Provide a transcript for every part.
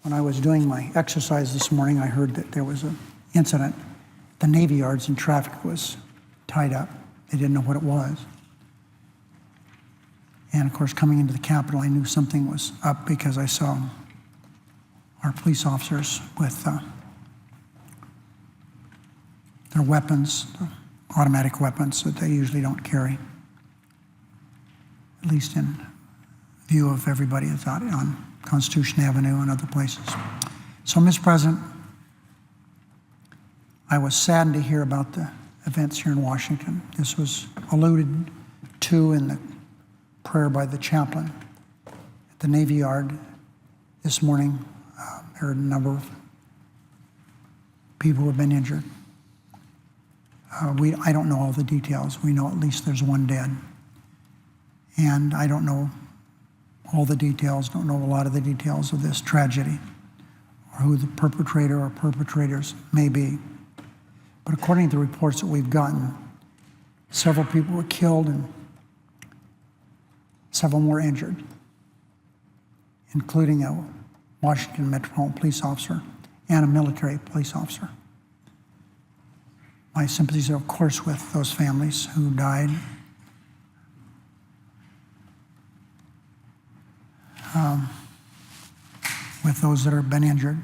When I was doing my exercise this morning, I heard that there was an incident. The Navy Yards and traffic was tied up. They didn't know what it was. And of course, coming into the Capitol, I knew something was up because I saw our police officers with their weapons, automatic weapons that they usually don't carry, at least in view of everybody that's out on Constitution Avenue and other places. So, Mr. President, I was saddened to hear about the events here in Washington. This was alluded to in the prayer by the chaplain at the Navy Yard this morning. There are a number of people who have been injured. I don't know all the details. We know at least there's one dead. And I don't know all the details, don't know a lot of the details of this tragedy or who the perpetrator or perpetrators may be. But according to the reports that we've gotten, several people were killed and several more injured, including a Washington Metropolitan Police officer and a military police officer. My sympathies are, of course, with those families who died. With those that have been injured.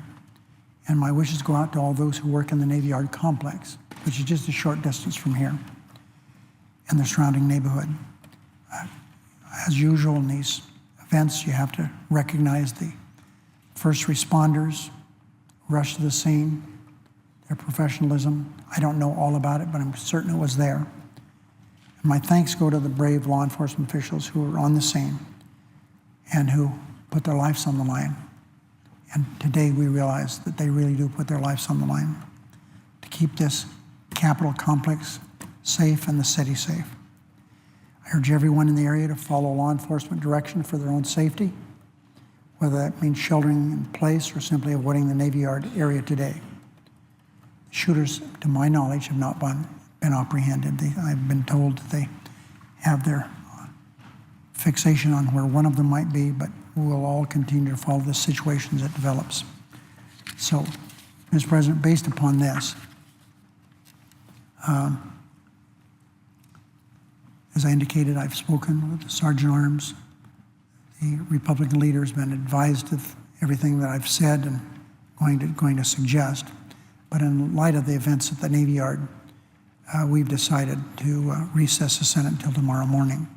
And my wishes go out to all those who work in the Navy Yard complex, which is just a short distance from here, and the surrounding neighborhood. As usual in these events, you have to recognize the first responders, rush to the scene, their professionalism. I don't know all about it, but I'm certain it was there. And my thanks go to the brave law enforcement officials who were on the scene and who put their lives on the line. And today we realize that they really do put their lives on the line to keep this Capitol complex safe and the city safe. I urge everyone in the area to follow law enforcement direction for their own safety, whether that means sheltering in place or simply avoiding the Navy Yard area today. The shooters, to my knowledge, have not been apprehended. I've been told that they have their fixation on where one of them might be, but we'll all continue to follow the situation as it develops. So, Mr. President, based upon this, as I indicated, I've spoken with the Sergeant at Arms. The Republican leader has been advised of everything that I've said and going to suggest. But in light of the events at the Navy Yard, we've decided to recess the Senate until tomorrow morning.